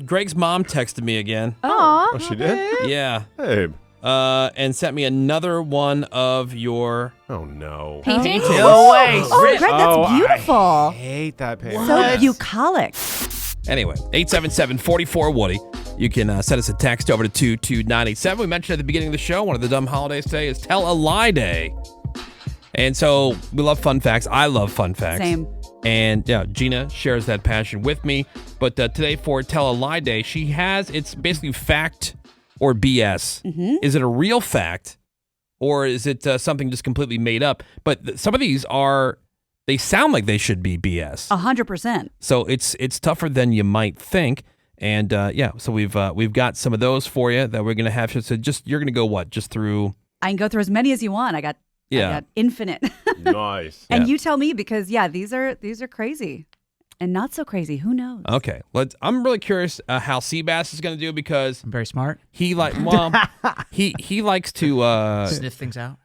Greg's mom texted me again. Oh, she did? Yeah. Hey. And sent me another one of your... Oh, no. Paintings? No way. Oh, Greg, that's beautiful. I hate that painting. So bucolic. Anyway, 877-44-WOODY. You can send us a text over to 22987. We mentioned at the beginning of the show, one of the dumb holidays today is Tell a Lie Day. And so we love fun facts. I love fun facts. Same. And yeah, Gina shares that passion with me. But today for Tell a Lie Day, it's basically fact or BS. Mm-hmm. Is it a real fact or is it something just completely made up? But some of these they sound like they should be BS. 100%. So it's tougher than you might think. And so we've got some of those for you that we're going to have. So you're going to go what? Just through? I can go through as many as you want. I got infinite. Nice. And you tell me because these are crazy and not so crazy. Who knows? Okay, I'm really curious how Seabass is going to do because I'm very smart. he likes to Sniff things out.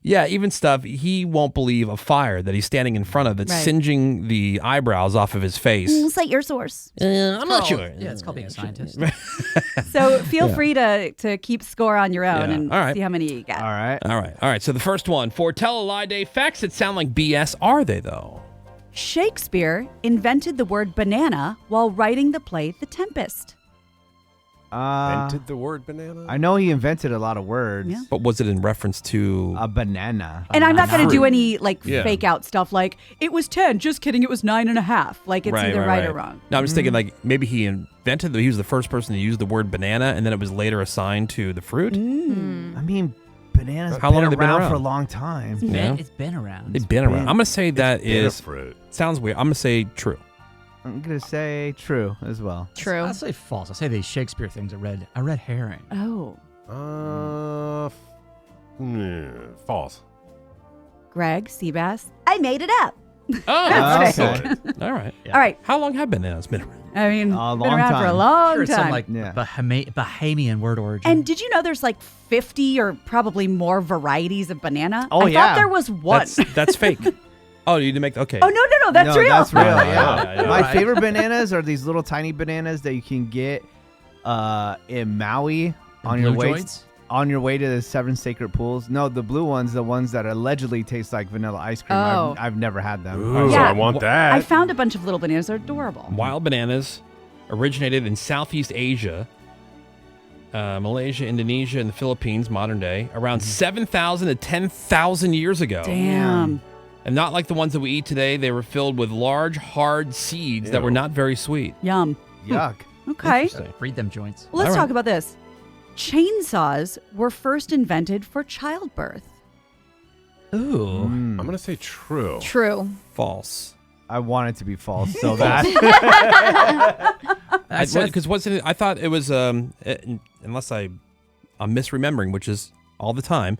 Yeah, even stuff he won't believe a fire that he's standing in front of that's singeing the eyebrows off of his face. Cite your source. I'm not sure. Yeah, it's called being a scientist. So feel free to keep score on your own and see how many you got. All right. So the first one for Tell a Lie Day, facts that sound like BS. Are they though? Shakespeare invented the word banana while writing the play The Tempest. Invented the word banana? I know he invented a lot of words. Yeah. But was it in reference to A banana. And I'm not going to do any fake out stuff like it was 10. Just kidding. It was 9.5. Like it's either right or wrong. No, I'm just thinking like maybe he he was the first person to use the word banana and then it was later assigned to the fruit. I mean, bananas How long have they been around around? for a long time. It's been around. They've been around. I'm going to say that is fruit. sounds weird. I'm going to say true. I'm going to say true as well. True. I'll say false. I'll say these Shakespeare things are a red herring. Oh. False. Greg, Seabass, I made it up. Oh, excellent. All right. Yeah. All right. How long have bananas been around? I mean, A been long around for a time. long Sure, it's time. some like Bahamian word origin. And did you know there's like 50 or probably more varieties of banana? Oh, I thought there was one. That's fake. Oh, you didn't make okay. Oh, no, that's real. That's real, Yeah. My favorite bananas are these little tiny bananas that you can get in Maui on your way to the 7 sacred pools. No, the blue ones, the ones that allegedly taste like vanilla ice cream. Oh. I've never had them. Ooh, Yeah. I want that. I found a bunch of little bananas. They're adorable. Wild bananas originated in Southeast Asia, Malaysia, Indonesia, and the Philippines, modern day, around 7,000 to 10,000 years ago. Damn. And not like the ones that we eat today, they were filled with large, hard seeds that were not very sweet. Yum. Yuck. Okay. Interesting. Read them joints. Well, let's All right. talk about this. Chainsaws were first invented for childbirth. Ooh. I'm going to say true. True. False. I want it to be false so bad. Because I thought it was, unless I'm misremembering, which is all the time,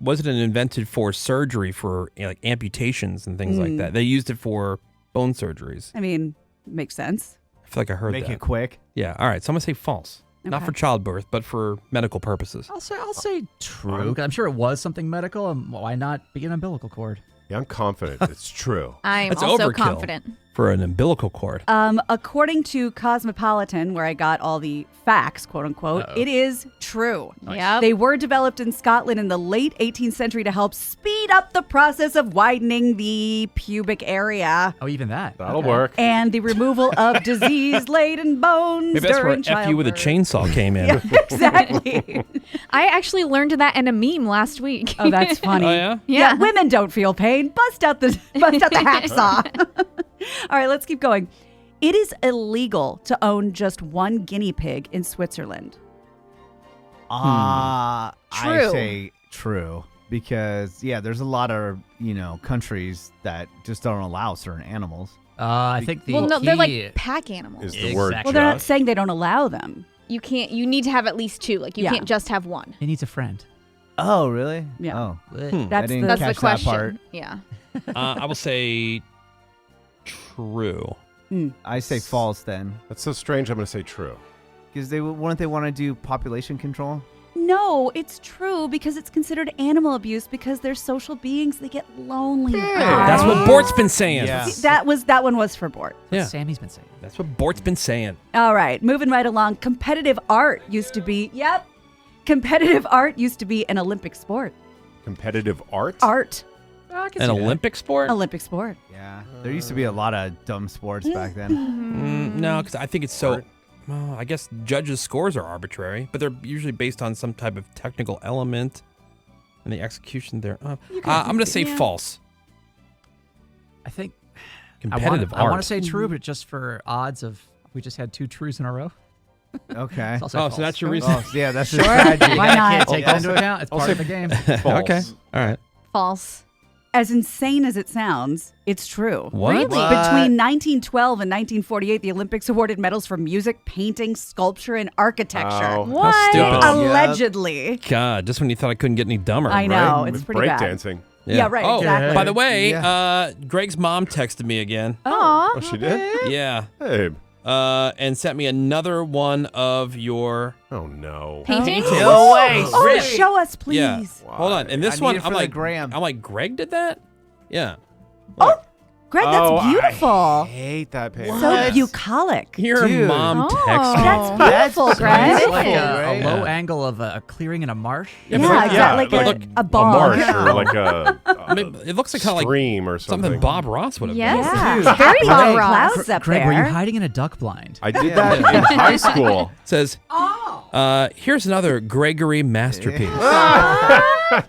wasn't it invented for surgery for like amputations and things like that? They used it for bone surgeries. I mean, makes sense. I feel like I heard Make that. it quick. Yeah. All right. So I'm gonna say false. Not Okay. for childbirth, but for medical purposes. I'll say true. 'Cause I'm sure it was something medical. And why not be an umbilical cord? Yeah, I'm confident it's true. I'm That's also overkill. confident. For an umbilical cord. According to Cosmopolitan, where I got all the facts, quote unquote, it is true. Yep. They were developed in Scotland in the late 18th century to help speed up the process of widening the pubic area Oh, even that. That'll work. and the removal of disease-laden bones Maybe that's where during F you with a childbirth. chainsaw came in. Yeah, exactly. I actually learned that in a meme last week. Oh, that's funny. Oh, yeah? Yeah. Women don't feel pain. Bust out the hacksaw. All right, let's keep going. It is illegal to own just one guinea pig in Switzerland. I True. say true because there's a lot of countries that just don't allow certain animals. I think the Well, no, they're key like pack animals. Is the word Exactly. Well, they're not just? saying they don't allow them. You can't. You need to have at least two. Like you Yeah. can't just have one. He needs a friend. Oh, really? Yeah. Oh, That's didn't the That's catch the that question. part. Yeah. I will say true. I say false then That's so strange. I'm going to say true. because wouldn't they want to do population control? No, it's true because it's considered animal abuse because they're social beings. They get lonely. That's what Bort's been saying. Yeah. See, that one was for Bort. Yeah. Sammy's been saying. That's what Bort's been saying. All right, moving right along. Competitive art used to be an Olympic sport. Competitive art? Art, An Olympic sport? Olympic sport. Yeah. There used to be a lot of dumb sports back then. No, because I think it's so. Art. Well, I guess judges' scores are arbitrary, but they're usually based on some type of technical element and the execution thereof. I'm going to say false. I think Competitive I want art. to say true, but just for odds of we just had 2 trues in a row. Okay. So I'll say Oh, false. so that's your reason? Oh, yeah, that's the strategy. Why not? Can't take that into account. It's part of the game. False. Okay. All right. False. As insane as it sounds, it's true. What? Really? Between 1912 and 1948, the Olympics awarded medals for music, painting, sculpture, and architecture. Oh. What? stupid. Allegedly. God, just when you thought I couldn't get any dumber. I know. Right? It's pretty bad. Breakdancing. Yeah, right, Oh, exactly. by the way, Yeah. Greg's mom texted me again. Aw. Oh, she did? Yeah. Hey. And sent me another one of your Oh, no. Painting? No way. Oh, Really? show us, please. Yeah. Hold on. And this I need one, it I'm for the like, gram. Greg did that? Yeah. Oh, Greg, that's Oh, beautiful. I hate that painting. So bucolic. Your Dude. mom Oh. texted me. That's beautiful, Greg. It's like Right? a low angle of a clearing in a marsh. Yeah, Yeah, but look- exactly. but Like look, a A bog. marsh Yeah. or like I mean, it looks like kind of like stream or something. something Bob Ross would have Yes. done. Yeah. It's very Happy Bob little Ross. clouds up Greg, there. were you hiding in a duck blind? I did that in high school. Says, here's another Gregory masterpiece.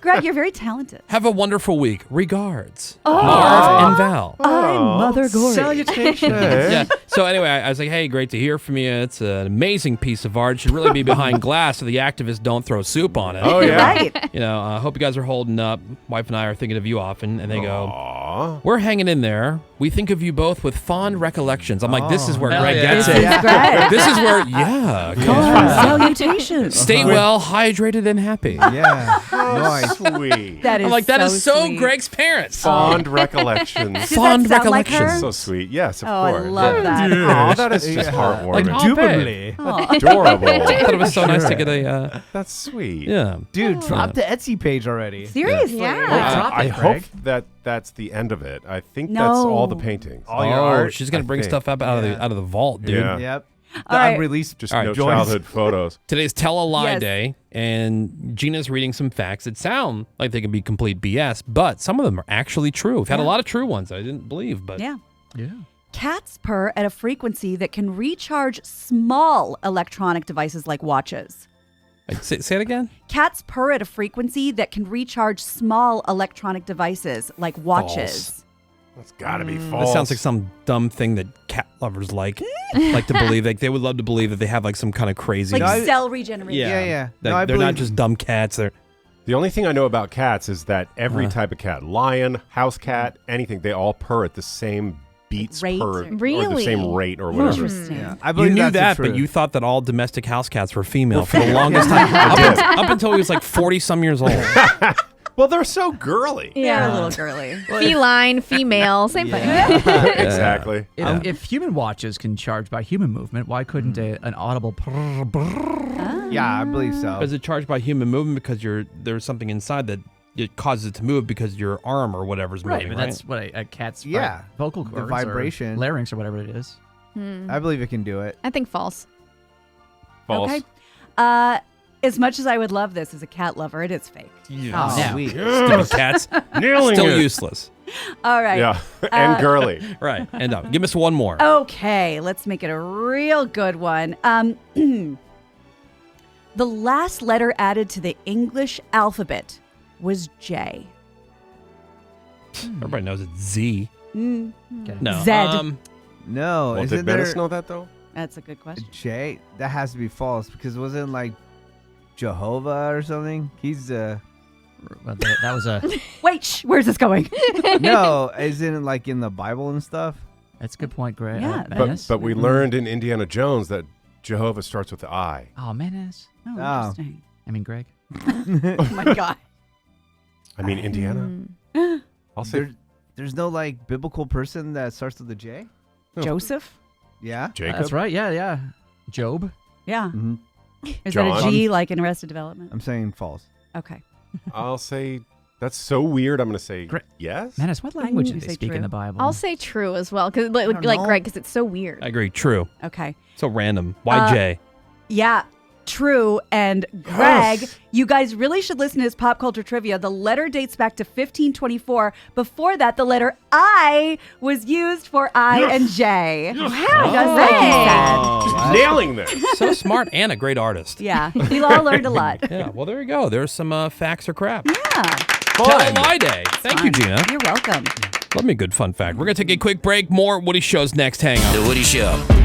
Greg, you're very talented. Have a wonderful week. Regards. Marv and Val. I'm Mother Gory. Salutation. Yeah. So anyway, I was like, hey, great to hear from you. It's an amazing piece of art. It should really be behind glass so the activists don't throw soup on it. Oh, yeah. Right. You know, I hope you guys are holding up. Wife and I are thinking of you often. And they go, Aw. we're hanging in there. We think of you both with fond recollections. I'm like, this is where hell Greg yeah. gets This it. is Greg. This is where, yeah. come Oh, on. salutations. Stay well, hydrated, and happy. Yeah. Nice. Sweet. That is I'm like, that is so sweet. Greg's parents. Fond recollections. Does Fond that sound like recollections. her? So sweet. Yes, of Oh, I course. love that. Oh, that is just Yeah. heartwarming. Like, Indubitably. Adorable. I thought it was so nice to get a, That's sweet. yeah. Dude, drop the Etsy page already. Seriously? Yeah. Drop it, I hope Greg. that's the end of it. I think No. that's all the paintings. All your Oh, art. she's gonna I bring think. stuff up out of the vault, dude. Yeah. Yep. The All right. unreleased Just All right, no joints. childhood photos. Today's Tell a Lie Yes. Day, and Gina's reading some facts that sound like they can be complete BS, but some of them are actually true. We've had a lot of true ones I didn't believe, but Yeah. Yeah. Cats purr at a frequency that can recharge small electronic devices like watches. Wait, say it again. Cats purr at a frequency that can recharge small electronic devices like watches. That's got to be false. That sounds like some dumb thing that cat lovers like to believe. Like they would love to believe that they have like some kind of crazy. Like No, cell regeneration. Yeah. That No, I they're not believe- just dumb cats. They're The only thing I know about cats is that every type of cat, lion, house cat, anything, they all purr at the same beats Rates per or- or the Really? same rate or whatever. Interesting. Yeah. I you believe knew that's the that, but truth. you thought that all domestic house cats were female for the longest time. Up until he was like 40 some years old. Well, they're so girly. They're Yeah. a little girly. Feline, female, same thing. Exactly. If human watches can charge by human movement, why couldn't an audible brrr, brrr? Yeah, I believe so. Is it charged by human movement because there's something inside that it causes it to move because your arm or whatever's Right, moving, but right? that's what a cat's Yeah, vocal the cords vibration. or larynx or whatever it is. I believe it can do it. I think false. False. Okay. As much as I would love this as a cat lover, it is fake. Oh, Yeah. sweet. Stupid cats. Nailing Still it. useless. All right. Yeah, and girly. Right. And give us one more. Okay, let's make it a real good one. The last letter added to the English alphabet was J. Everybody knows it's Z. Mm, Okay. No. Zed. No, Well, isn't did there Venice know that though? that's a good question. J? That has to be false because it wasn't like Jehovah or something. He's Well, that was a Wait, where's this going? no, isn't it like in the Bible and stuff? that's a good point, Greg. Yeah, Menace. But we learned in Indiana Jones that Jehovah starts with the I. Oh, menace. Oh, Oh. interesting. I mean, Greg. Oh my God. I mean Indiana. I'll say There's no like biblical person that starts with a J. Joseph? Yeah. Jacob. That's right. Yeah. Job. Yeah. Mm-hmm. Is John? that a G like in Arrested Development? I'm saying false. Okay. I'll say that's so weird. I'm going to say Great. yes. Menace, what language do You they say speak true. in the Bible? I'll say true as well, because don't like know. Greg, because it's so weird. I agree. True. Okay. So random. Why J? Yeah, true. And Greg, you guys really should listen to his pop culture trivia. The letter dates back to 1524. Before that, the letter I was used for I and J. Wow. Just like he said. Oh, Nailing this. so smart and a great artist. Yeah, we all learned a lot. Yeah. Well, there you go. There's some facts or crap. Yeah. Tell a lie day. Thank you, Fun. Gina. You're welcome. Love me a good fun fact. We're going to take a quick break. More Woody Shows next. Hang on. The Woody Show.